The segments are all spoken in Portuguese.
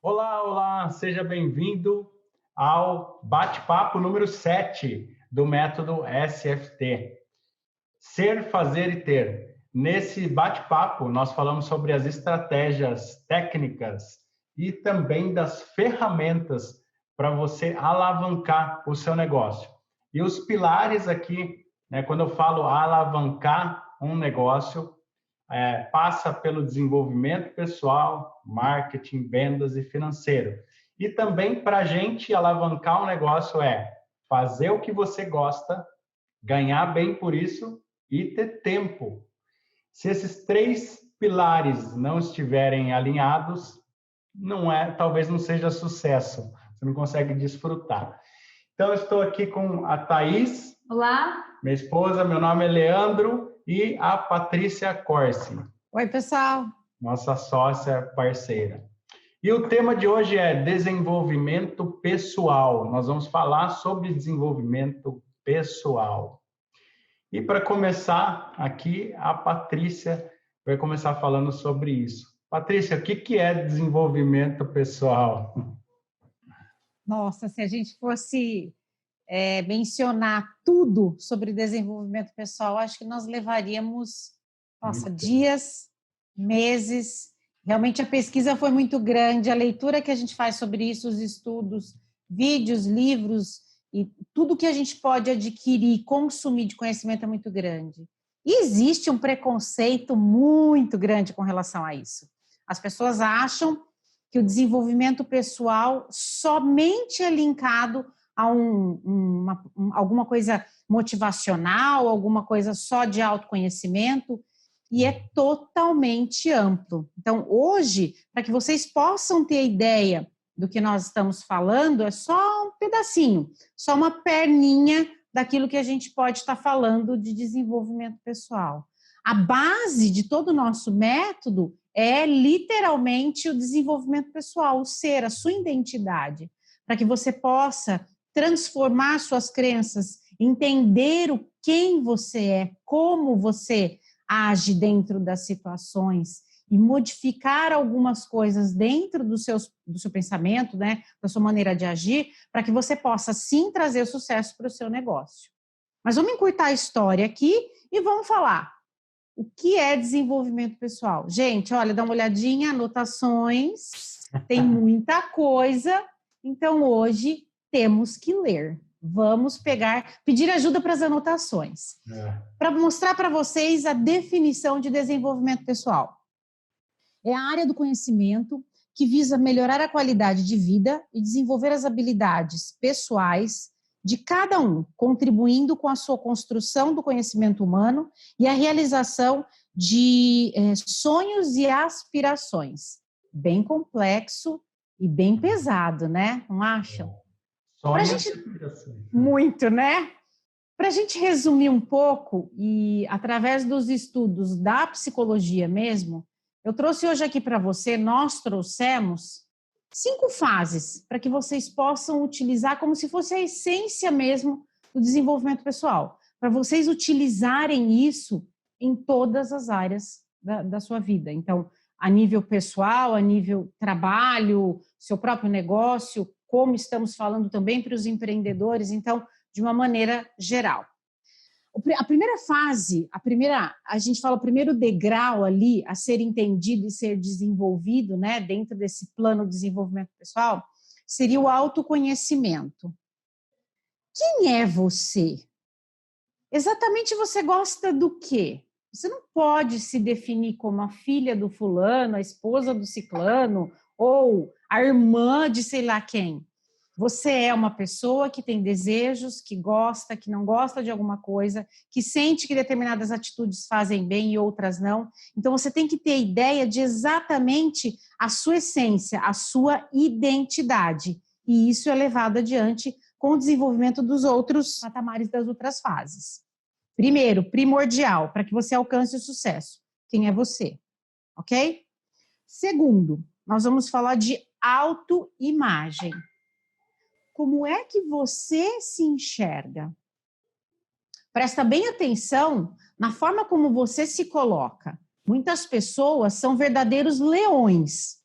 Olá, olá, seja bem-vindo ao bate-papo número 7 do método SFT. Ser, fazer e ter. Nesse bate-papo, nós falamos sobre as estratégias técnicas e também das ferramentas para você alavancar o seu negócio. E os pilares aqui, quando eu falo alavancar um negócio, passa pelo desenvolvimento pessoal, marketing, vendas e financeiro. E também para a gente alavancar o negócio fazer o que você gosta, ganhar bem por isso e ter tempo. Se esses três pilares não estiverem alinhados, talvez não seja sucesso. Você não consegue desfrutar. Então, eu estou aqui com a Thaís. Olá. Minha esposa, meu nome é Leandro e a Patrícia Corsi. Oi, pessoal. Nossa sócia parceira. E o tema de hoje é desenvolvimento pessoal. Nós vamos falar sobre desenvolvimento pessoal. E para começar aqui, a Patrícia vai começar falando sobre isso. Patrícia, o que é desenvolvimento pessoal? Nossa, se a gente fosse mencionar tudo sobre desenvolvimento pessoal, acho que nós levaríamos, dias, meses. Realmente a pesquisa foi muito grande, a leitura que a gente faz sobre isso, os estudos, vídeos, livros e tudo que a gente pode adquirir, consumir de conhecimento é muito grande. E existe um preconceito muito grande com relação a isso. As pessoas acham que o desenvolvimento pessoal somente é linkado a alguma coisa motivacional, alguma coisa só de autoconhecimento, e é totalmente amplo. Então, hoje, para que vocês possam ter ideia do que nós estamos falando, é só um pedacinho, só uma perninha daquilo que a gente pode estar falando de desenvolvimento pessoal. A base de todo o nosso método é literalmente o desenvolvimento pessoal, o ser, a sua identidade, para que você possa transformar suas crenças, entender quem você é, como você age dentro das situações e modificar algumas coisas dentro do seu pensamento, né, da sua maneira de agir, para que você possa sim trazer sucesso para o seu negócio. Mas vamos encurtar a história aqui e vamos falar o que é desenvolvimento pessoal. Gente, olha, dá uma olhadinha, anotações, tem muita coisa, então hoje temos que ler. Vamos pedir ajuda para as anotações. Para mostrar para vocês a definição de desenvolvimento pessoal. É a área do conhecimento que visa melhorar a qualidade de vida e desenvolver as habilidades pessoais de cada um, contribuindo com a sua construção do conhecimento humano e a realização de sonhos e aspirações. Bem complexo e bem pesado, né? Não acham? Muito, né? Para a gente resumir um pouco, e através dos estudos da psicologia mesmo, eu trouxe hoje aqui para você, nós trouxemos 5 fases para que vocês possam utilizar como se fosse a essência mesmo do desenvolvimento pessoal, para vocês utilizarem isso em todas as áreas da sua vida. Então, a nível pessoal, a nível trabalho, seu próprio negócio, como estamos falando também para os empreendedores, então, de uma maneira geral. A primeira fase, a gente fala o primeiro degrau ali a ser entendido e ser desenvolvido, né, dentro desse plano de desenvolvimento pessoal, seria o autoconhecimento. Quem é você? Exatamente você gosta do quê? Você não pode se definir como a filha do fulano, a esposa do ciclano ou a irmã de sei lá quem. Você é uma pessoa que tem desejos, que gosta, que não gosta de alguma coisa, que sente que determinadas atitudes fazem bem e outras não. Então, você tem que ter ideia de exatamente a sua essência, a sua identidade. E isso é levado adiante com o desenvolvimento dos outros patamares das outras fases. Primeiro, primordial, para que você alcance o sucesso. Quem é você? Ok? Segundo, nós vamos falar de autoimagem. Como é que você se enxerga? Presta bem atenção na forma como você se coloca. Muitas pessoas são verdadeiros leões.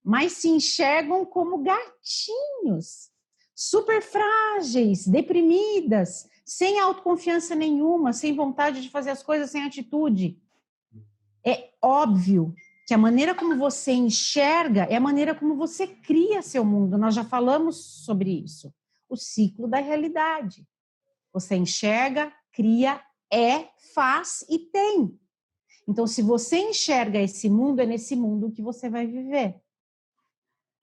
mas se enxergam como gatinhos, super frágeis, deprimidas, sem autoconfiança nenhuma, sem vontade de fazer as coisas, sem atitude. É óbvio que a maneira como você enxerga é a maneira como você cria seu mundo. Nós já falamos sobre isso. O ciclo da realidade. Você enxerga, cria, faz e tem. Então, se você enxerga esse mundo, é nesse mundo que você vai viver.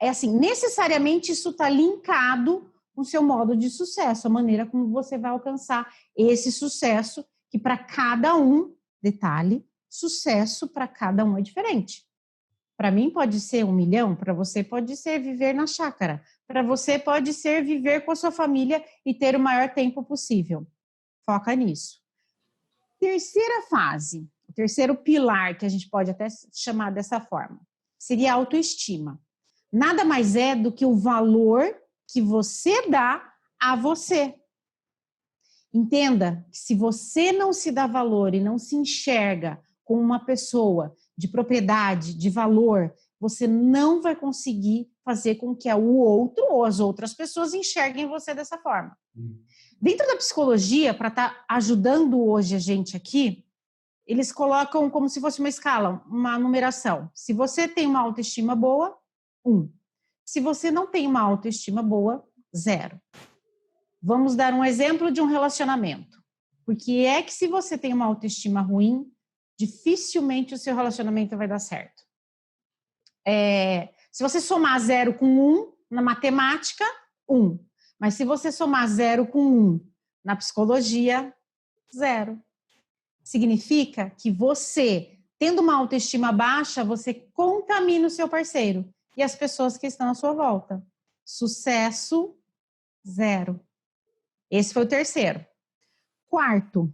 É assim, necessariamente isso está linkado com o seu modo de sucesso, a maneira como você vai alcançar esse sucesso, que para cada um, detalhe, sucesso para cada um é diferente. Para mim pode ser 1 milhão, para você pode ser viver na chácara, para você pode ser viver com a sua família e ter o maior tempo possível. Foca nisso. Terceira fase, o terceiro pilar, que a gente pode até chamar dessa forma, seria a autoestima. Nada mais é do que o valor que você dá a você. Entenda que se você não se dá valor e não se enxerga como uma pessoa de propriedade, de valor, você não vai conseguir fazer com que o outro ou as outras pessoas enxerguem você dessa forma. Dentro da psicologia, para estar ajudando hoje a gente aqui, eles colocam como se fosse uma escala, uma numeração. Se você tem uma autoestima boa, 1. Se você não tem uma autoestima boa, 0. Vamos dar um exemplo de um relacionamento. Porque é que se você tem uma autoestima ruim, dificilmente o seu relacionamento vai dar certo. Se você somar 0 com 1, na matemática, 1. Mas se você somar 0 com 1, na psicologia, 0. Significa que você, tendo uma autoestima baixa, você contamina o seu parceiro e as pessoas que estão à sua volta. Sucesso, 0. Esse foi o terceiro. Quarto,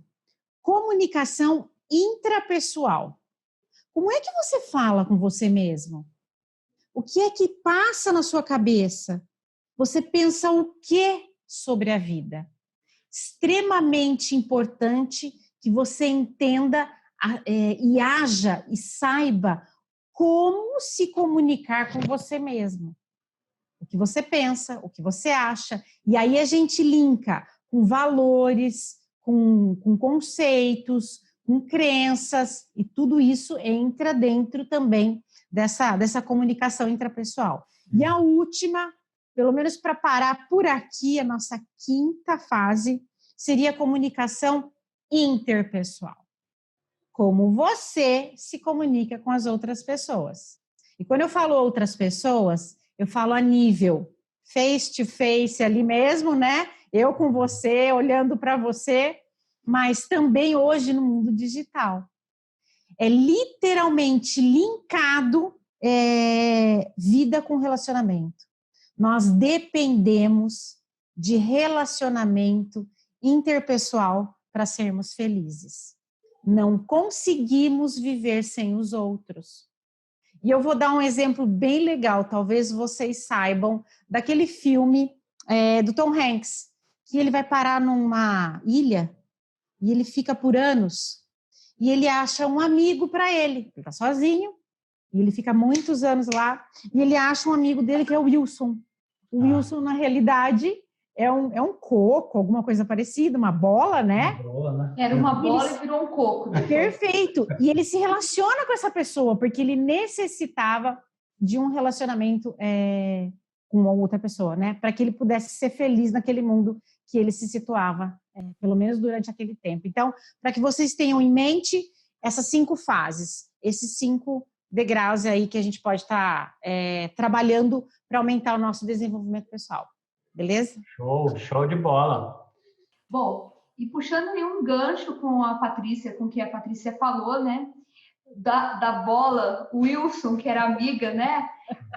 comunicação intrapessoal. Como é que você fala com você mesmo? O que é que passa na sua cabeça? Você pensa o que sobre a vida? Extremamente importante que você entenda e haja e saiba como se comunicar com você mesmo. O que você pensa, o que você acha. E aí a gente linka com valores, com conceitos, com crenças, e tudo isso entra dentro também dessa comunicação intrapessoal. E a última, pelo menos para parar por aqui, a nossa quinta fase, seria a comunicação interpessoal. Como você se comunica com as outras pessoas. E quando eu falo outras pessoas, eu falo a nível face to face ali mesmo, né? Eu com você, olhando para você, mas também hoje no mundo digital. É literalmente linkado vida com relacionamento. Nós dependemos de relacionamento interpessoal para sermos felizes. Não conseguimos viver sem os outros. E eu vou dar um exemplo bem legal, talvez vocês saibam, daquele filme do Tom Hanks, que ele vai parar numa ilha e ele fica por anos e ele acha um amigo para ele. Ele está sozinho e ele fica muitos anos lá e ele acha um amigo dele que é o Wilson. O Wilson, na realidade, é um coco, alguma coisa parecida, uma bola, né? Uma bola, né? Era uma bola e virou um coco. Perfeito. E ele se relaciona com essa pessoa, porque ele necessitava de um relacionamento com uma outra pessoa, né? Para que ele pudesse ser feliz naquele mundo que ele se situava, pelo menos durante aquele tempo. Então, para que vocês tenham em mente essas 5 fases, esses 5 degraus aí que a gente pode estar trabalhando para aumentar o nosso desenvolvimento pessoal. Beleza? Show de bola. Bom, e puxando aí um gancho com a Patrícia, com o que a Patrícia falou, né? Da bola Wilson, que era amiga, né?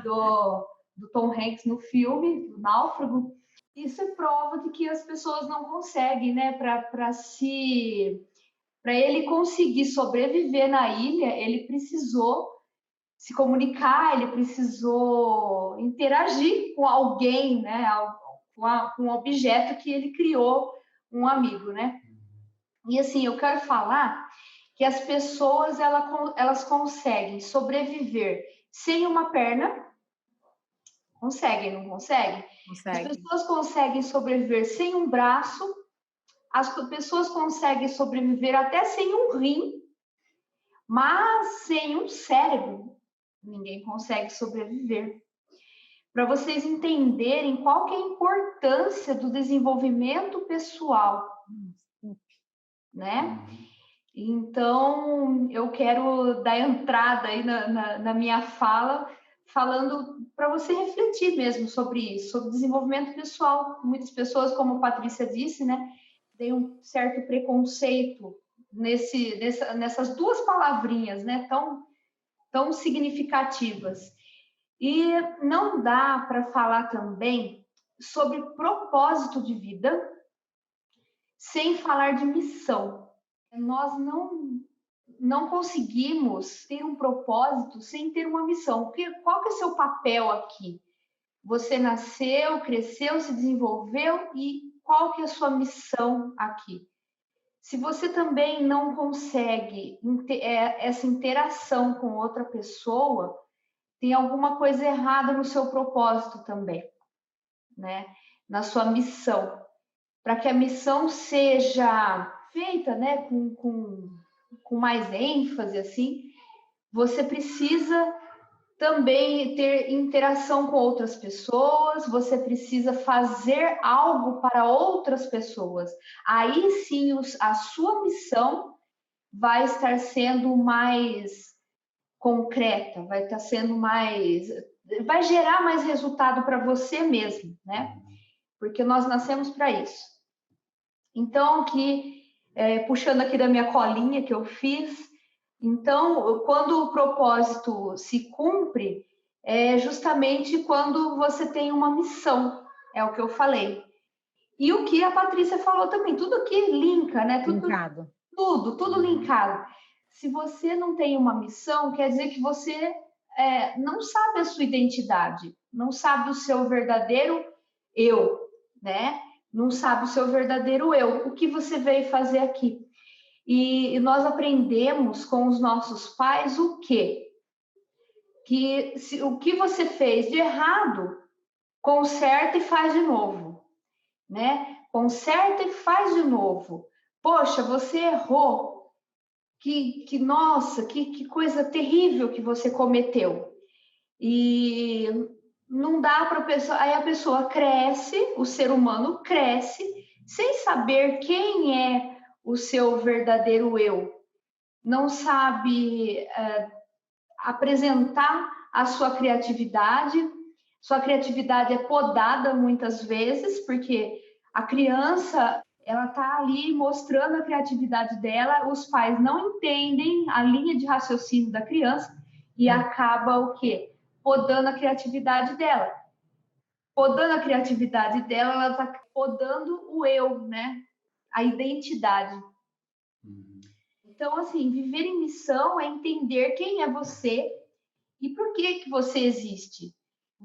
Do Tom Hanks no filme, do Náufrago. Isso é prova de que as pessoas não conseguem, né? Para ele conseguir sobreviver na ilha, ele precisou se comunicar, ele precisou interagir com alguém, né? Com um objeto que ele criou, um amigo, né? E assim, eu quero falar que as pessoas elas conseguem sobreviver sem uma perna, Conseguem, não conseguem? Consegue. As pessoas conseguem sobreviver sem um braço, as pessoas conseguem sobreviver até sem um rim, mas sem um cérebro, ninguém consegue sobreviver. Para vocês entenderem qual que é a importância do desenvolvimento pessoal, né? Então, eu quero dar entrada aí na minha fala, falando para você refletir mesmo sobre isso, sobre desenvolvimento pessoal. Muitas pessoas, como a Patrícia disse, né, têm um certo preconceito nessas duas palavrinhas, né, tão significativas. E não dá para falar também sobre propósito de vida sem falar de missão. Nós não conseguimos ter um propósito sem ter uma missão. Porque qual que é o seu papel aqui? Você nasceu, cresceu, se desenvolveu e qual que é a sua missão aqui? Se você também não consegue essa interação com outra pessoa, tem alguma coisa errada no seu propósito também, né? Na sua missão. Para que a missão seja feita, né, com mais ênfase, assim, você precisa também ter interação com outras pessoas, você precisa fazer algo para outras pessoas. Aí sim, a sua missão vai estar sendo mais concreta, vai estar sendo vai gerar mais resultado para você mesmo, né? Porque nós nascemos para isso. Então, puxando aqui da minha colinha que eu fiz, então, quando o propósito se cumpre, é justamente quando você tem uma missão, é o que eu falei. E o que a Patrícia falou também, tudo aqui linka, né? Linkado. Tudo linkado. Se você não tem uma missão, quer dizer que você não sabe a sua identidade, não sabe o seu verdadeiro eu, né? Não sabe o seu verdadeiro eu, o que você veio fazer aqui. E nós aprendemos com os nossos pais o quê? O que você fez de errado, conserta e faz de novo, né? Conserta e faz de novo. Poxa, você errou. Nossa, que coisa terrível que você cometeu. E não dá para a pessoa. Aí a pessoa cresce, o ser humano cresce, sem saber quem é o seu verdadeiro eu. Não sabe apresentar a sua criatividade. Sua criatividade é podada muitas vezes, porque a criança, ela está ali mostrando a criatividade dela, os pais não entendem a linha de raciocínio da criança e acaba o quê? Podando a criatividade dela. Podando a criatividade dela, ela está podando o eu, né? A identidade. Então, assim, viver em missão é entender quem é você e por que você existe.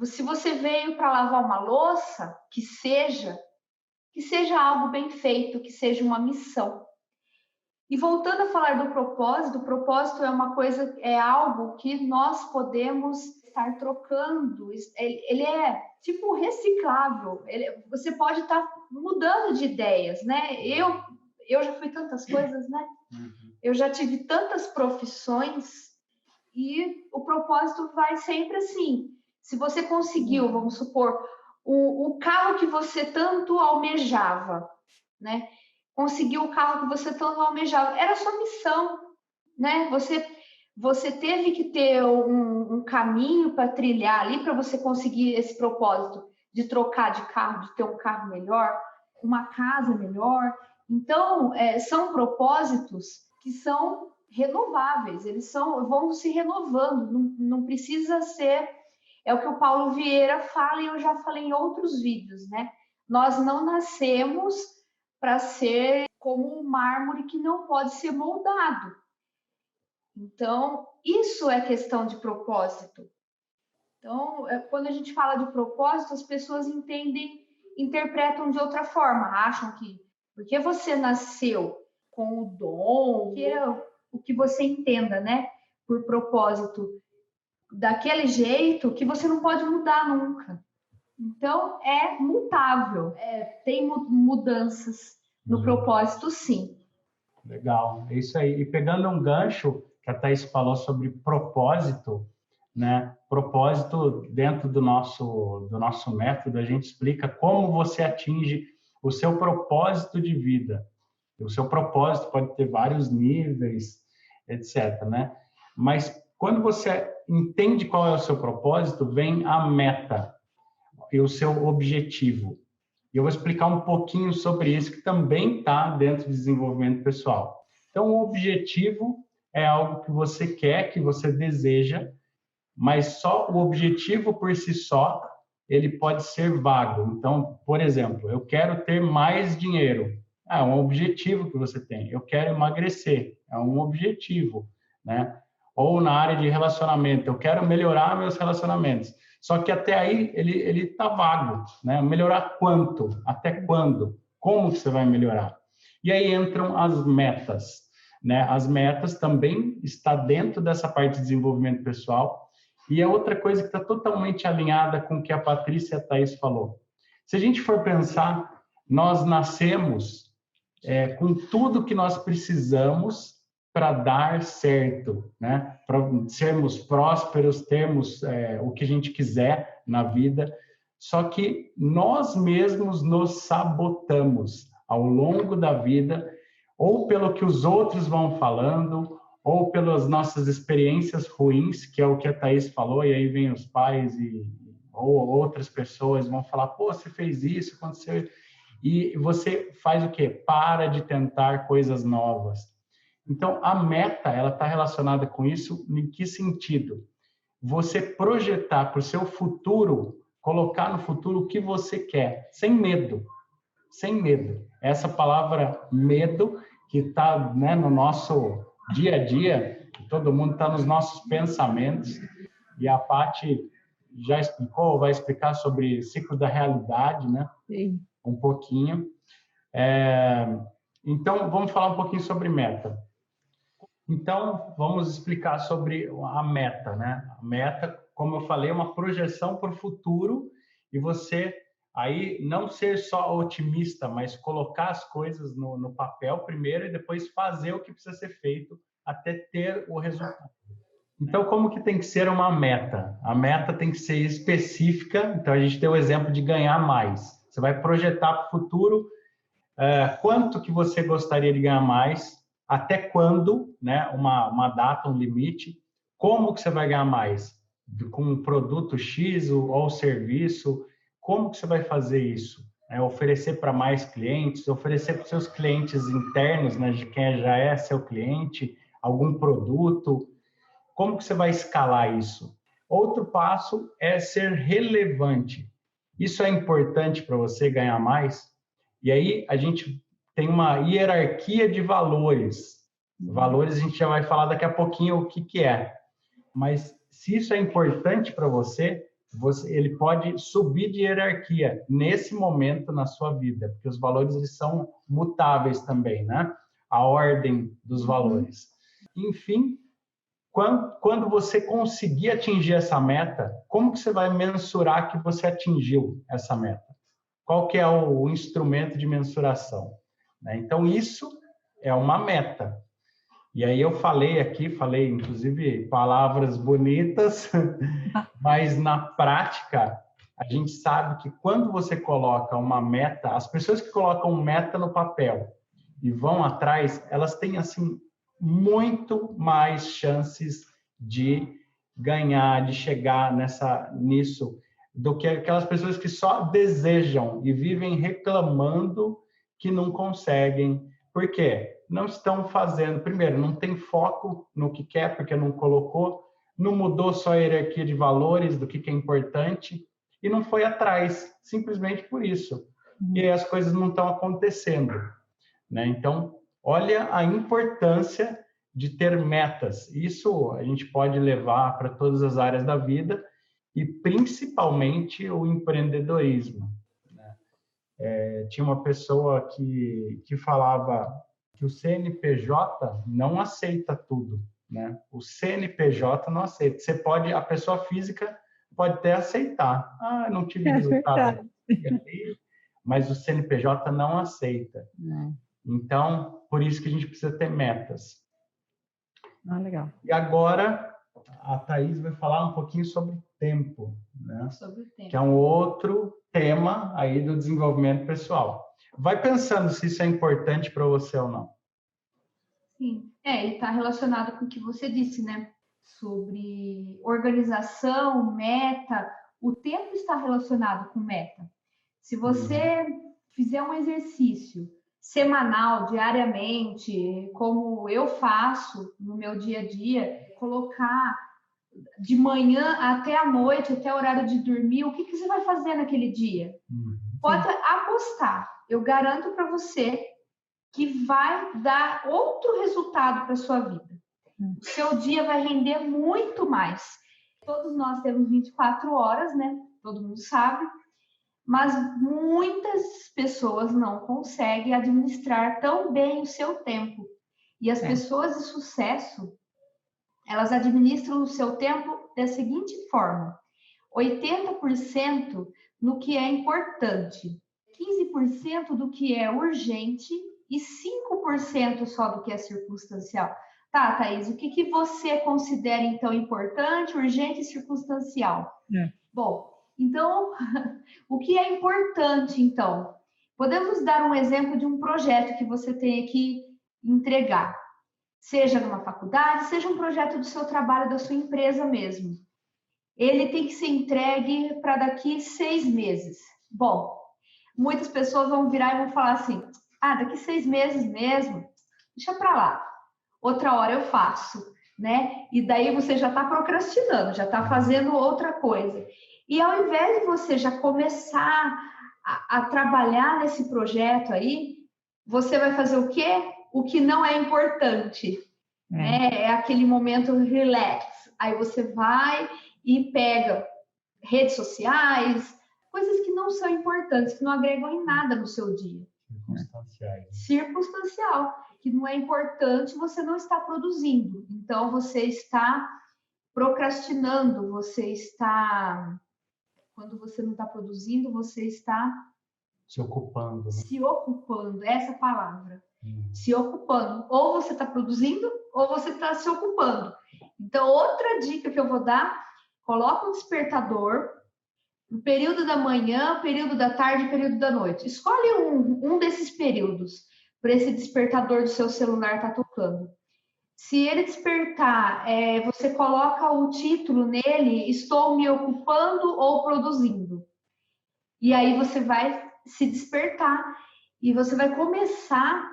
Se você veio para lavar uma louça, que seja algo bem feito, que seja uma missão. E voltando a falar do propósito, o propósito é algo que nós podemos estar trocando. Ele é tipo reciclável. Você pode estar mudando de ideias, né? Eu já fui tantas coisas, né? Eu já tive tantas profissões e o propósito vai sempre assim. Se você conseguiu, vamos supor, o carro que você tanto almejava, né? Conseguiu o carro que você tanto almejava. Era a sua missão, né? Você teve que ter um caminho para trilhar ali para você conseguir esse propósito de trocar de carro, de ter um carro melhor, uma casa melhor. Então, são propósitos que são renováveis, eles vão se renovando, não precisa ser... É o que o Paulo Vieira fala e eu já falei em outros vídeos, né? Nós não nascemos para ser como um mármore que não pode ser moldado. Então, isso é questão de propósito. Então, quando a gente fala de propósito, as pessoas interpretam de outra forma, acham que porque você nasceu com o dom, que é o que você entenda, né? Por propósito, daquele jeito que você não pode mudar nunca. Então, é mutável, tem mudanças no propósito, sim. Legal, é isso aí. E pegando um gancho que a Thaís falou sobre propósito, né? Propósito dentro do nosso método, a gente explica como você atinge o seu propósito de vida. O seu propósito pode ter vários níveis, etc, né? Mas quando você entende qual é o seu propósito, vem a meta e o seu objetivo. E eu vou explicar um pouquinho sobre isso, que também está dentro do desenvolvimento pessoal. Então, o objetivo é algo que você quer, que você deseja, mas só o objetivo por si só, ele pode ser vago. Então, por exemplo, eu quero ter mais dinheiro. É um objetivo que você tem. Eu quero emagrecer. É um objetivo, né? Ou na área de relacionamento, eu quero melhorar meus relacionamentos. Só que até aí ele está vago, né? Melhorar quanto? Até quando? Como que você vai melhorar? E aí entram as metas, né? As metas também está dentro dessa parte de desenvolvimento pessoal. E é outra coisa que está totalmente alinhada com o que a Patrícia e a Thaís falou. Se a gente for pensar, nós nascemos com tudo que nós precisamos para dar certo, né? Para sermos prósperos, termos o que a gente quiser na vida. Só que nós mesmos nos sabotamos ao longo da vida, ou pelo que os outros vão falando, ou pelas nossas experiências ruins, que é o que a Thaís falou, e aí vem os pais ou outras pessoas vão falar, pô, você fez isso, aconteceu. E você faz o quê? Para de tentar coisas novas. Então, a meta, ela está relacionada com isso, em que sentido? Você projetar para o seu futuro, colocar no futuro o que você quer, sem medo. Sem medo. Essa palavra medo, que está, né, no nosso dia a dia, todo mundo está nos nossos pensamentos, e a Paty já explicou, vai explicar sobre ciclo da realidade, né? Sim. Um pouquinho. Então, vamos falar um pouquinho sobre meta. Então, vamos explicar sobre a meta, né? A meta, como eu falei, é uma projeção para o futuro e você aí não ser só otimista, mas colocar as coisas no papel primeiro e depois fazer o que precisa ser feito até ter o resultado. Então, como que tem que ser uma meta? A meta tem que ser específica. Então, a gente tem o exemplo de ganhar mais. Você vai projetar para o futuro quanto que você gostaria de ganhar mais, até quando, né? Uma data, um limite. Como que você vai ganhar mais? Com um produto X ou serviço? Como que você vai fazer isso? Oferecer para mais clientes, oferecer para os seus clientes internos, né? De quem já é seu cliente, algum produto. Como que você vai escalar isso? Outro passo é ser relevante. Isso é importante para você ganhar mais? E aí a gente tem uma hierarquia de valores. Valores a gente já vai falar daqui a pouquinho o que é. Mas se isso é importante para você, ele pode subir de hierarquia nesse momento na sua vida, porque os valores eles são mutáveis também, né? A ordem dos valores. Enfim, quando você conseguir atingir essa meta, como que você vai mensurar que você atingiu essa meta? Qual que é o instrumento de mensuração? Então, isso é uma meta. E aí eu falei inclusive palavras bonitas, mas na prática, a gente sabe que quando você coloca uma meta, as pessoas que colocam meta no papel e vão atrás, elas têm, assim, muito mais chances de ganhar, de chegar nisso, do que aquelas pessoas que só desejam e vivem reclamando que não conseguem. Por quê? Não estão fazendo. Primeiro, não tem foco no que quer, porque não colocou, não mudou só a hierarquia de valores do que é importante e não foi atrás, simplesmente por isso. E aí as coisas não estão acontecendo, né? Então, olha a importância de ter metas. Isso a gente pode levar para todas as áreas da vida e principalmente o empreendedorismo. Tinha uma pessoa que falava que o CNPJ não aceita tudo, né? O CNPJ não aceita. A pessoa física pode até aceitar. Ah, não tive resultado. Mas o CNPJ não aceita. Então, por isso que a gente precisa ter metas. Legal. E agora, a Thaís vai falar um pouquinho sobre tempo, né? Sobre o tempo. Que é um outro tema aí do desenvolvimento pessoal. Vai pensando se isso é importante para você ou não. Sim, ele está relacionado com o que você disse, né? Sobre organização, meta. O tempo está relacionado com meta. Se você fizer um exercício semanal, diariamente, como eu faço no meu dia a dia, colocar de manhã até a noite, até o horário de dormir, o que você vai fazer naquele dia? Pode apostar. Eu garanto para você que vai dar outro resultado para a sua vida. O seu dia vai render muito mais. Todos nós temos 24 horas, né? Todo mundo sabe. Mas muitas pessoas não conseguem administrar tão bem o seu tempo. E as pessoas de sucesso, elas administram o seu tempo da seguinte forma: 80% no que é importante, 15% do que é urgente e 5% só do que é circunstancial. Tá, Thaís, o que você considera, então, importante, urgente e circunstancial? Bom, então, o que é importante, então? Podemos dar um exemplo de um projeto que você tem que entregar. Seja numa faculdade, seja um projeto do seu trabalho, da sua empresa mesmo. Ele tem que ser entregue para daqui 6 meses. Bom, muitas pessoas vão virar e vão falar assim, daqui 6 meses mesmo, deixa para lá. Outra hora eu faço, né? E daí você já está procrastinando, já está fazendo outra coisa. E ao invés de você já começar a trabalhar nesse projeto aí, você vai fazer o quê? O que não é importante. É aquele momento relax. Aí você vai e pega redes sociais, coisas que não são importantes, que não agregam em nada no seu dia. Circunstancial, que não é importante, você não está produzindo. Então, você está procrastinando, você está... Quando você não está produzindo, você está... Se ocupando. Né? Se ocupando, essa palavra. Se ocupando. Ou você está produzindo, ou você está se ocupando. Então, outra dica que eu vou dar, coloca um despertador no período da manhã, período da tarde, período da noite. Escolhe um desses períodos para esse despertador do seu celular estar tocando. Se ele despertar, você coloca o título nele, estou me ocupando ou produzindo. E aí você vai se despertar e você vai começar,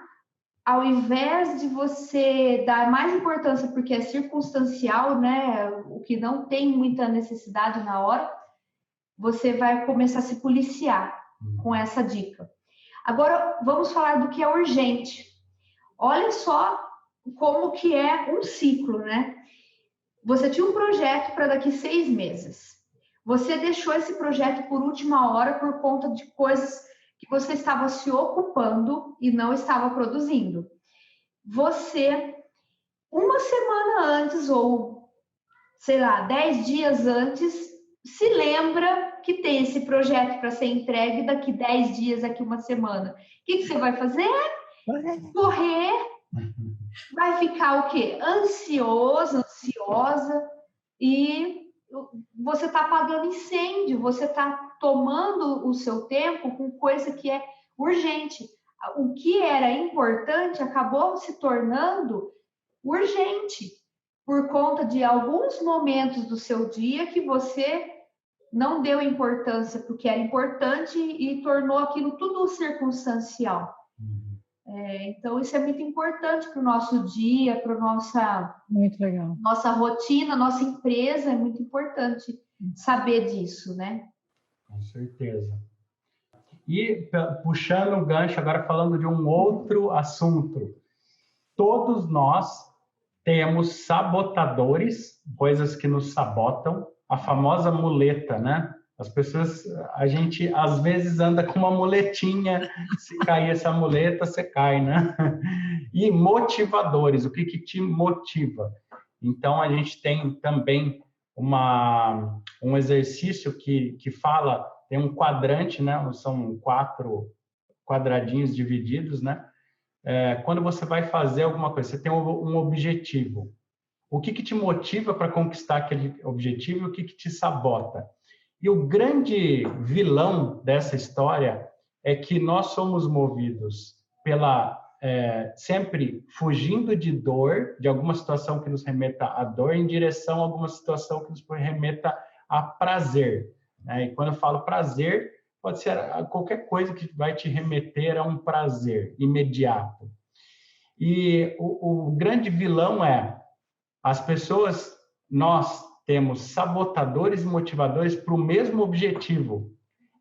ao invés de você dar mais importância porque é circunstancial, né, o que não tem muita necessidade na hora, você vai começar a se policiar com essa dica. Agora, vamos falar do que é urgente. Olha só como que é um ciclo, né? Você tinha um projeto para daqui 6 meses. Você deixou esse projeto por última hora por conta de coisas que você estava se ocupando e não estava produzindo. Você, uma semana antes ou, 10 dias antes, se lembra que tem esse projeto para ser entregue daqui 10 dias, daqui uma semana. O que você vai fazer? Correr. Vai ficar o quê? Ansioso, ansiosa, e você está apagando incêndio, você está tomando o seu tempo com coisa que é urgente. O que era importante acabou se tornando urgente, por conta de alguns momentos do seu dia que você não deu importância porque era importante e tornou aquilo tudo circunstancial. Então, isso é muito importante para o nosso dia, para muito legal. Nossa rotina, nossa empresa, é muito importante saber disso, né? Com certeza. E puxando o gancho, agora falando de um outro assunto. Todos nós temos sabotadores, coisas que nos sabotam, a famosa muleta, né? As pessoas, a gente às vezes anda com uma muletinha, se cair essa muleta, você cai, né? E motivadores, o que te motiva? Então, a gente tem também um exercício que fala, tem um quadrante, né? São 4 quadradinhos divididos, né? Quando você vai fazer alguma coisa, você tem um objetivo. O que te motiva para conquistar aquele objetivo e o que te sabota? E o grande vilão dessa história é que nós somos movidos sempre fugindo de dor, de alguma situação que nos remeta à dor, em direção a alguma situação que nos remeta a prazer, né? E quando eu falo prazer, pode ser qualquer coisa que vai te remeter a um prazer imediato. E o grande vilão as pessoas, nós temos sabotadores e motivadores para o mesmo objetivo.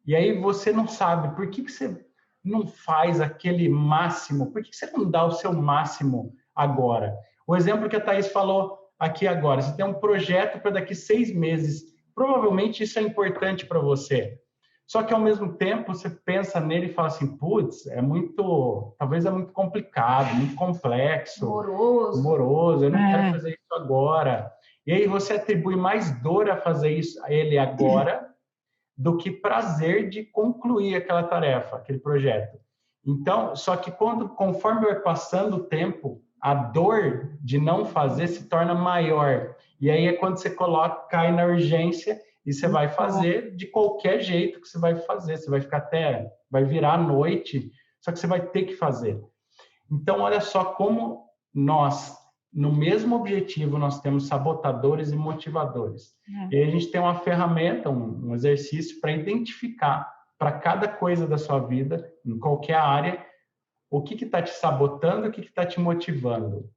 E aí você não sabe por que você não faz aquele máximo, por que você não dá o seu máximo agora? O exemplo que a Thaís falou aqui agora, você tem um projeto para daqui 6 meses, provavelmente isso é importante para você. Só que, ao mesmo tempo, você pensa nele e fala assim, putz, talvez é muito complicado, muito complexo, moroso, eu não quero fazer isso agora. E aí você atribui mais dor a fazer ele agora do que prazer de concluir aquela tarefa, aquele projeto. Então, só que conforme vai passando o tempo, a dor de não fazer se torna maior. E aí é quando você cai na urgência e você vai fazer de qualquer jeito que você vai fazer. Você vai virar à noite, só que você vai ter que fazer. Então, olha só como nós, no mesmo objetivo, nós temos sabotadores e motivadores. E aí a gente tem uma ferramenta, um exercício para identificar para cada coisa da sua vida, em qualquer área, o que está te sabotando, o que está te motivando.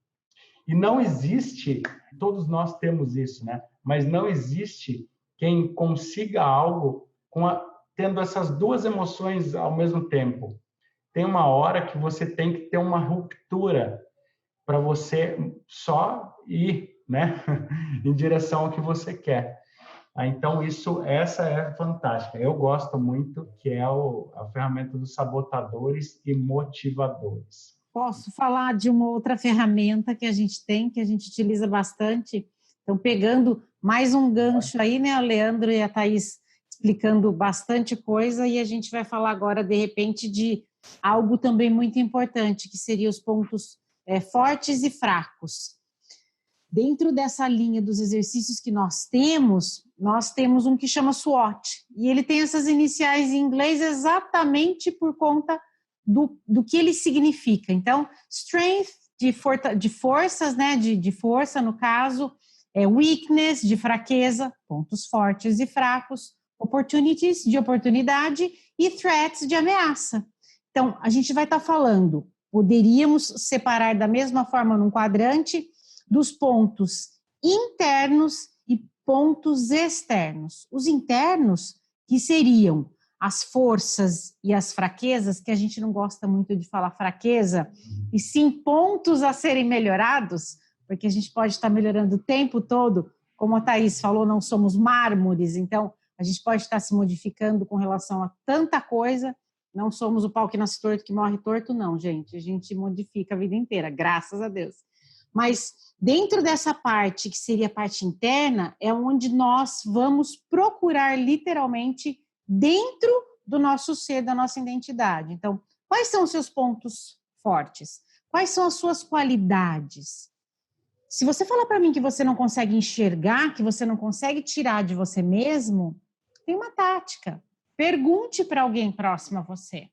E não existe, todos nós temos isso, né? Mas não existe quem consiga algo tendo essas duas emoções ao mesmo tempo. Tem uma hora que você tem que ter uma ruptura para você só ir, né? em direção ao que você quer. Então, essa é fantástica. Eu gosto muito, que é a ferramenta dos sabotadores e motivadores. Posso falar de uma outra ferramenta que a gente tem, que a gente utiliza bastante? Então, pegando mais um gancho aí, né? O Leandro e a Thaís explicando bastante coisa, e a gente vai falar agora, de repente, de algo também muito importante, que seria os pontos fortes e fracos. Dentro dessa linha dos exercícios que nós temos um que chama SWOT, e ele tem essas iniciais em inglês exatamente por conta do que ele significa. Então, strength, de forças, né, de força, no caso, weakness, de fraqueza, pontos fortes e fracos, opportunities, de oportunidade, e threats, de ameaça. Então, a gente vai estar falando, poderíamos separar da mesma forma num quadrante, dos pontos internos e pontos externos. Os internos, que seriam as forças e as fraquezas, que a gente não gosta muito de falar fraqueza, e sim pontos a serem melhorados, porque a gente pode estar melhorando o tempo todo, como a Thaís falou, não somos mármores, então a gente pode estar se modificando com relação a tanta coisa, não somos o pau que nasce torto, que morre torto, não, gente, a gente modifica a vida inteira, graças a Deus. Mas dentro dessa parte, que seria a parte interna, é onde nós vamos procurar literalmente dentro do nosso ser, da nossa identidade. Então, quais são os seus pontos fortes? Quais são as suas qualidades? Se você falar para mim que você não consegue enxergar, que você não consegue tirar de você mesmo, tem uma tática. Pergunte para alguém próximo a você.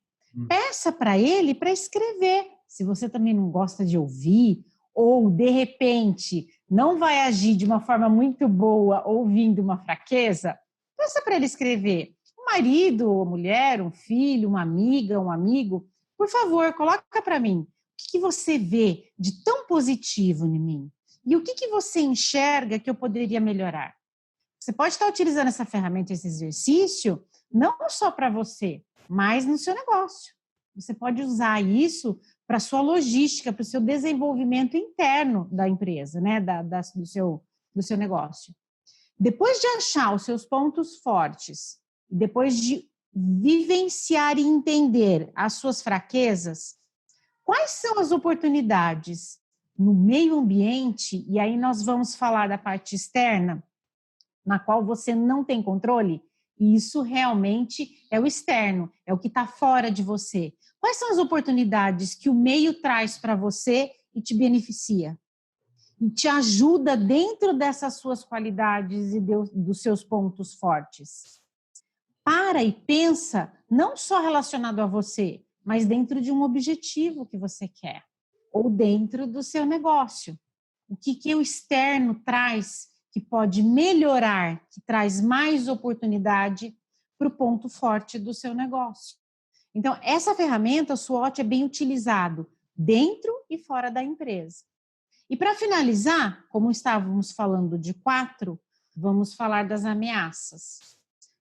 Peça para ele para escrever. Se você também não gosta de ouvir, ou, de repente, não vai agir de uma forma muito boa ouvindo uma fraqueza, peça para ele escrever. Um marido, uma mulher, um filho, uma amiga, um amigo, por favor, coloca para mim. O que você vê de tão positivo em mim? E o que você enxerga que eu poderia melhorar? Você pode estar utilizando essa ferramenta, esse exercício, não só para você, mas no seu negócio. Você pode usar isso para a sua logística, para o seu desenvolvimento interno da empresa, né? do seu negócio. Depois de achar os seus pontos fortes, depois de vivenciar e entender as suas fraquezas, quais são as oportunidades no meio ambiente, e aí nós vamos falar da parte externa, na qual você não tem controle? Isso realmente é o externo, é o que está fora de você. Quais são as oportunidades que o meio traz para você e te beneficia? E te ajuda dentro dessas suas qualidades e dos seus pontos fortes? Para e pensa, não só relacionado a você, mas dentro de um objetivo que você quer, ou dentro do seu negócio. O que o externo traz que pode melhorar, que traz mais oportunidade para o ponto forte do seu negócio. Então, essa ferramenta, o SWOT, é bem utilizado dentro e fora da empresa. E para finalizar, como estávamos falando de 4, vamos falar das ameaças.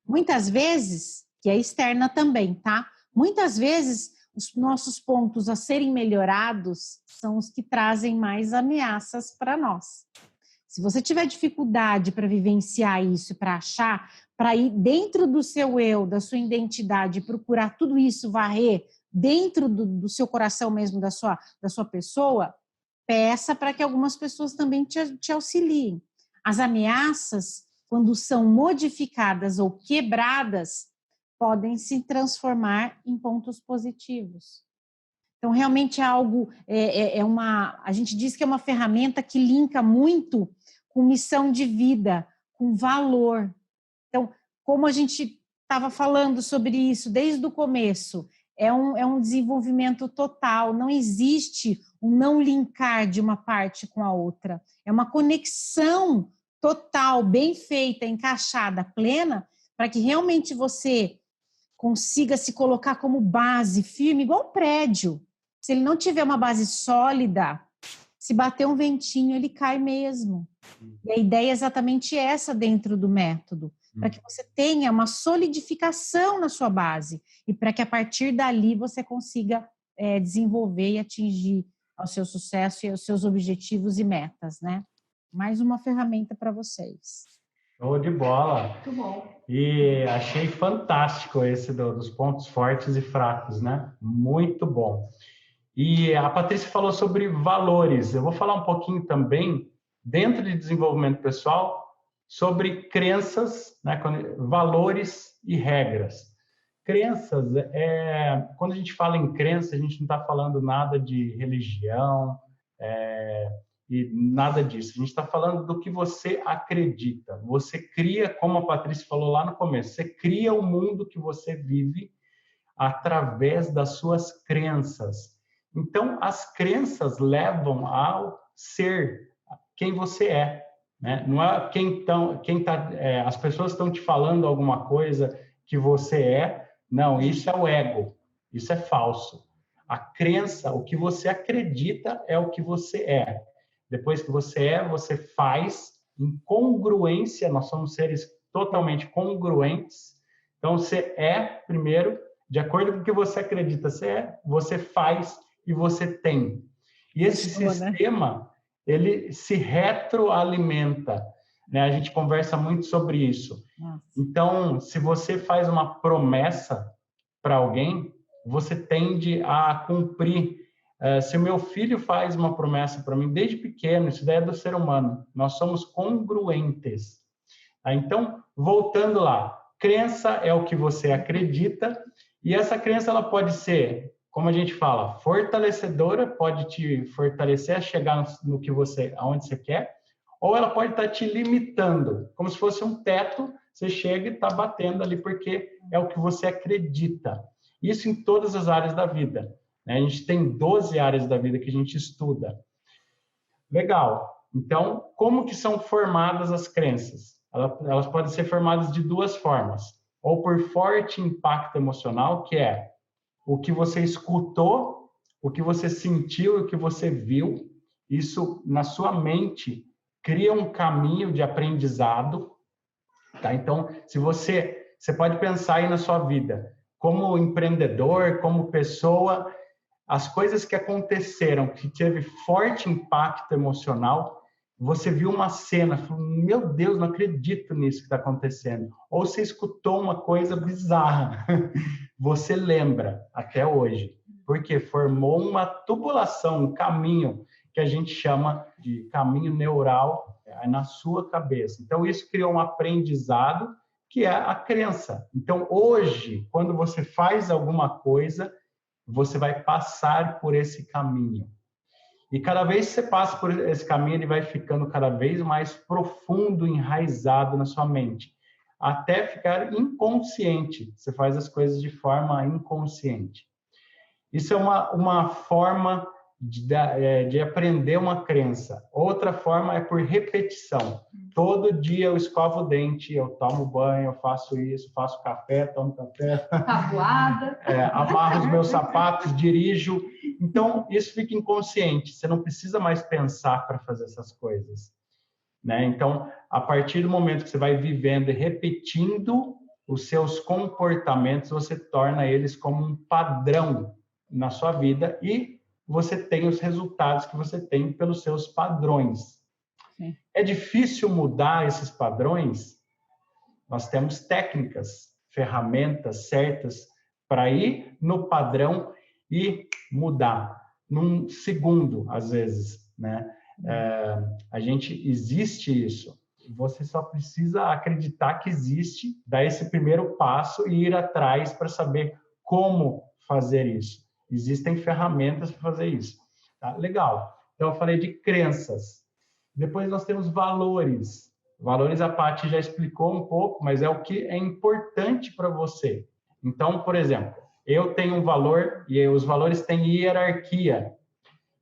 Muitas vezes, que é externa também, tá? Muitas vezes, os nossos pontos a serem melhorados são os que trazem mais ameaças para nós. Se você tiver dificuldade para vivenciar isso, para achar, para ir dentro do seu eu, da sua identidade, procurar tudo isso, varrer dentro do seu coração mesmo, da sua pessoa, peça para que algumas pessoas também te auxiliem. As ameaças, quando são modificadas ou quebradas, podem se transformar em pontos positivos. Então, realmente é algo, a gente diz que é uma ferramenta que linka muito com missão de vida, com valor. Então, como a gente estava falando sobre isso desde o começo, é um desenvolvimento total, não existe um não linkar de uma parte com a outra. É uma conexão total, bem feita, encaixada, plena, para que realmente você consiga se colocar como base firme, igual um prédio. Se ele não tiver uma base sólida, se bater um ventinho, ele cai mesmo. E a ideia é exatamente essa dentro do método, para que você tenha uma solidificação na sua base e para que a partir dali você consiga desenvolver e atingir ao seu sucesso e aos seus objetivos e metas, né? Mais uma ferramenta para vocês. Show de bola. Muito bom. E achei fantástico esse dos pontos fortes e fracos, né? Muito bom. E a Patrícia falou sobre valores. Eu vou falar um pouquinho também, dentro de desenvolvimento pessoal, sobre crenças, né? Valores e regras. Crenças, quando a gente fala em crença, a gente não está falando nada de religião e nada disso. A gente está falando do que você acredita. Você cria, como a Patrícia falou lá no começo, você cria o mundo que você vive através das suas crenças. Então, as crenças levam ao ser quem você é, né? Não é as pessoas estão te falando alguma coisa que você é. Não, isso é o ego. Isso é falso. A crença, o que você acredita é o que você é. Depois que você faz em congruência. Nós somos seres totalmente congruentes. Então, você é, primeiro, de acordo com o que você acredita, você faz e você tem. E esse sistema, ele se retroalimenta, né? A gente conversa muito sobre isso. Então, se você faz uma promessa para alguém, você tende a cumprir. Se o meu filho faz uma promessa para mim desde pequeno, isso daí é do ser humano. Nós somos congruentes. Então, voltando lá, crença é o que você acredita, e essa crença ela pode ser, como a gente fala, fortalecedora, pode te fortalecer a chegar aonde você quer, ou ela pode estar te limitando, como se fosse um teto, você chega e está batendo ali porque é o que você acredita. Isso em todas as áreas da vida, né? A gente tem 12 áreas da vida que a gente estuda. Legal. Então, como que são formadas as crenças? Elas podem ser formadas de duas formas. Ou por forte impacto emocional, que é o que você escutou, o que você sentiu e o que você viu. Isso, na sua mente, cria um caminho de aprendizado. Tá? Então, você pode pensar aí na sua vida, como empreendedor, como pessoa, as coisas que aconteceram, que teve forte impacto emocional, você viu uma cena, falou, meu Deus, não acredito nisso que está acontecendo. Ou você escutou uma coisa bizarra, você lembra até hoje, porque formou uma tubulação, um caminho que a gente chama de caminho neural é na sua cabeça. Então, isso criou um aprendizado que é a crença. Então, hoje, quando você faz alguma coisa, você vai passar por esse caminho. E cada vez que você passa por esse caminho, ele vai ficando cada vez mais profundo, enraizado na sua mente, até ficar inconsciente. Você faz as coisas de forma inconsciente. Isso é uma forma de aprender uma crença. Outra forma é por repetição. Todo dia eu escovo o dente, eu tomo banho, eu faço isso, faço café, tomo café. Tabuada. Amarro os meus sapatos, dirijo. Então, isso fica inconsciente. Você não precisa mais pensar para fazer essas coisas, né? Então, a partir do momento que você vai vivendo e repetindo os seus comportamentos, você torna eles como um padrão na sua vida e você tem os resultados que você tem pelos seus padrões. Sim. É difícil mudar esses padrões? Nós temos técnicas, ferramentas certas para ir no padrão e mudar num segundo, às vezes, né? Existe isso. Você só precisa acreditar que existe, dar esse primeiro passo e ir atrás para saber como fazer isso. Existem ferramentas para fazer isso. Tá? Legal. Então, eu falei de crenças. Depois nós temos valores. Valores a Paty já explicou um pouco, mas é o que é importante para você. Então, por exemplo, eu tenho um valor, e os valores têm hierarquia.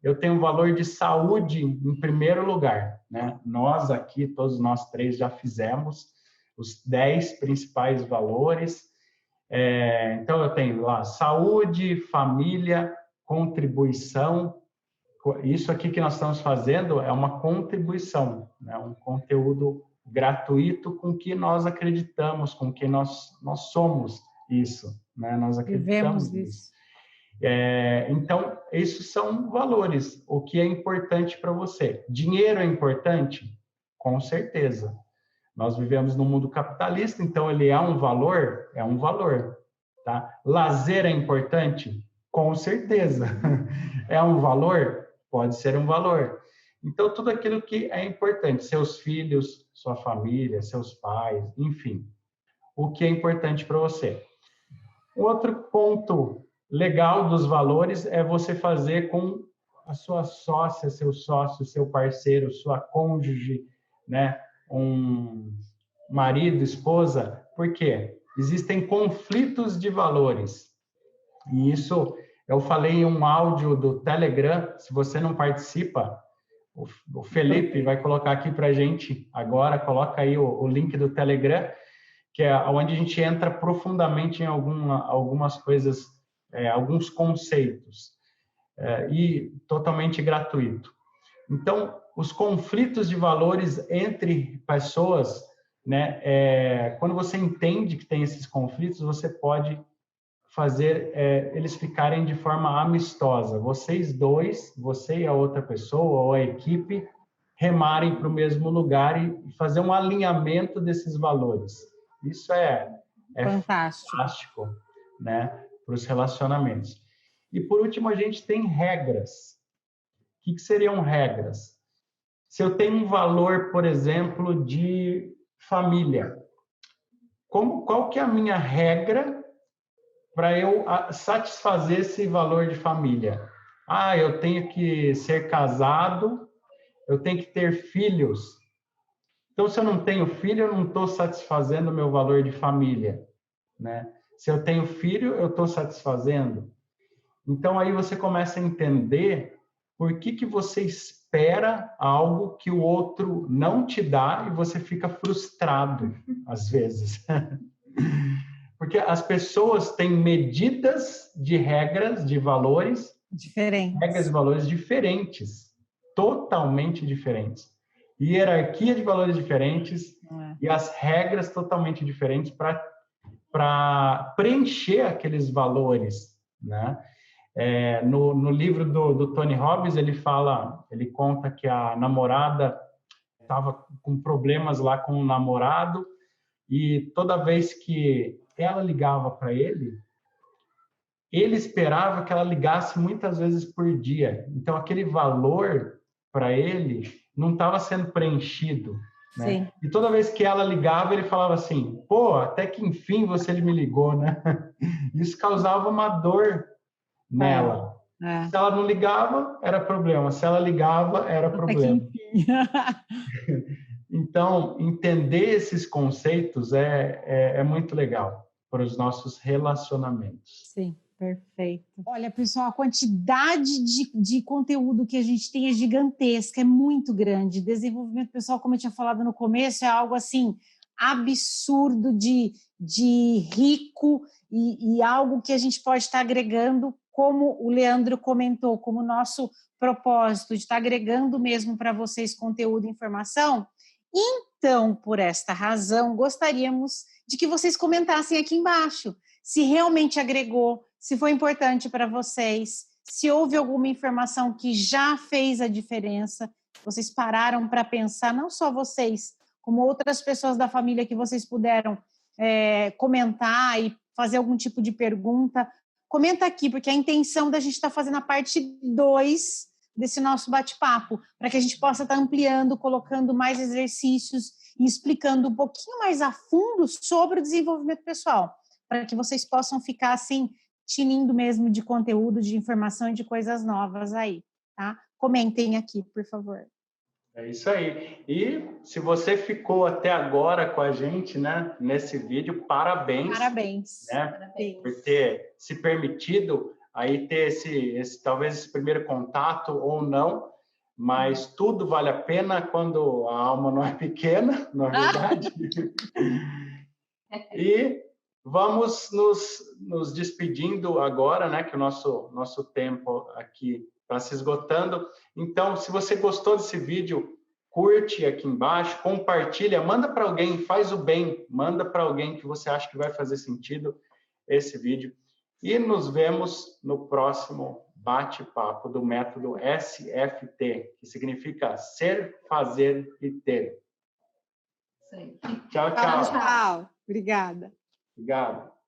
Eu tenho um valor de saúde em primeiro lugar, né? Nós aqui, todos nós três, já fizemos os 10 principais valores. Então, eu tenho lá saúde, família, contribuição. Isso aqui que nós estamos fazendo é uma contribuição, né? Um conteúdo gratuito com que nós acreditamos, com que nós somos isso, né? Nós acreditamos nisso. Então, esses são valores. O que é importante para você? Dinheiro é importante? Com certeza. Nós vivemos num mundo capitalista, então ele é um valor? É um valor. Tá? Lazer é importante? Com certeza. É um valor? Pode ser um valor. Então, tudo aquilo que é importante, seus filhos, sua família, seus pais, enfim, o que é importante para você. Outro ponto legal dos valores é você fazer com a sua sócia, seu sócio, seu parceiro, sua cônjuge, né? Um marido, esposa. Por quê? Existem conflitos de valores. E isso eu falei em um áudio do Telegram. Se você não participa, o Felipe vai colocar aqui para a gente agora. Coloca aí o link do Telegram, que é onde a gente entra profundamente em algumas coisas, alguns conceitos, e totalmente gratuito. Então, os conflitos de valores entre pessoas, né, quando você entende que tem esses conflitos, você pode fazer eles ficarem de forma amistosa. Vocês dois, você e a outra pessoa, ou a equipe, remarem para o mesmo lugar e fazer um alinhamento desses valores. Isso é fantástico, né, para os relacionamentos. E, por último, a gente tem regras. O que seriam regras? Se eu tenho um valor, por exemplo, de família, qual que é a minha regra para eu satisfazer esse valor de família? Eu tenho que ser casado, eu tenho que ter filhos. Então, se eu não tenho filho, eu não estou satisfazendo o meu valor de família, né? Se eu tenho filho, eu estou satisfazendo. Então, aí você começa a entender por que você espera algo que o outro não te dá e você fica frustrado, às vezes. Porque as pessoas têm medidas de regras, de valores diferentes. Regras e valores diferentes, totalmente diferentes. Hierarquia de valores diferentes e as regras totalmente diferentes para preencher aqueles valores, né? No livro do Tony Robbins, ele conta que a namorada estava com problemas lá com o namorado e toda vez que ela ligava para ele esperava que ela ligasse muitas vezes por dia. Então, aquele valor para ele não estava sendo preenchido, né? Sim. E toda vez que ela ligava, ele falava assim, pô, até que enfim você me ligou, né? Isso causava uma dor nela. Se ela não ligava, era problema. Se ela ligava, era problema. Até que enfim. Então, entender esses conceitos é muito legal para os nossos relacionamentos. Sim, perfeito. Olha, pessoal, a quantidade de conteúdo que a gente tem é gigantesca, é muito grande. Desenvolvimento pessoal, como eu tinha falado no começo, é algo assim absurdo de rico e algo que a gente pode estar agregando, como o Leandro comentou, como nosso propósito de estar agregando mesmo para vocês conteúdo e informação. Então, por esta razão, gostaríamos de que vocês comentassem aqui embaixo se realmente agregou, se foi importante para vocês, se houve alguma informação que já fez a diferença, vocês pararam para pensar, não só vocês, como outras pessoas da família que vocês puderam comentar e fazer algum tipo de pergunta. Comenta aqui, porque a intenção da gente estar fazendo a parte 2 desse nosso bate-papo, para que a gente possa estar ampliando, colocando mais exercícios e explicando um pouquinho mais a fundo sobre o desenvolvimento pessoal, para que vocês possam ficar assim, tinindo mesmo de conteúdo, de informação e de coisas novas aí, tá? Comentem aqui, por favor. É isso aí. E se você ficou até agora com a gente, né, nesse vídeo, parabéns. Parabéns. Né, Parabéns. Por ter se permitido aí ter talvez esse primeiro contato ou não, mas tudo vale a pena quando a alma não é pequena, não é verdade? E vamos nos despedindo agora, né, que o nosso tempo aqui está se esgotando. Então, se você gostou desse vídeo, curte aqui embaixo, compartilha, manda para alguém, faz o bem, manda para alguém que você acha que vai fazer sentido esse vídeo. E nos vemos no próximo bate-papo do método SFT, que significa ser, fazer e ter. Isso aí. Tchau, tchau. Tchau. Obrigada. Obrigado.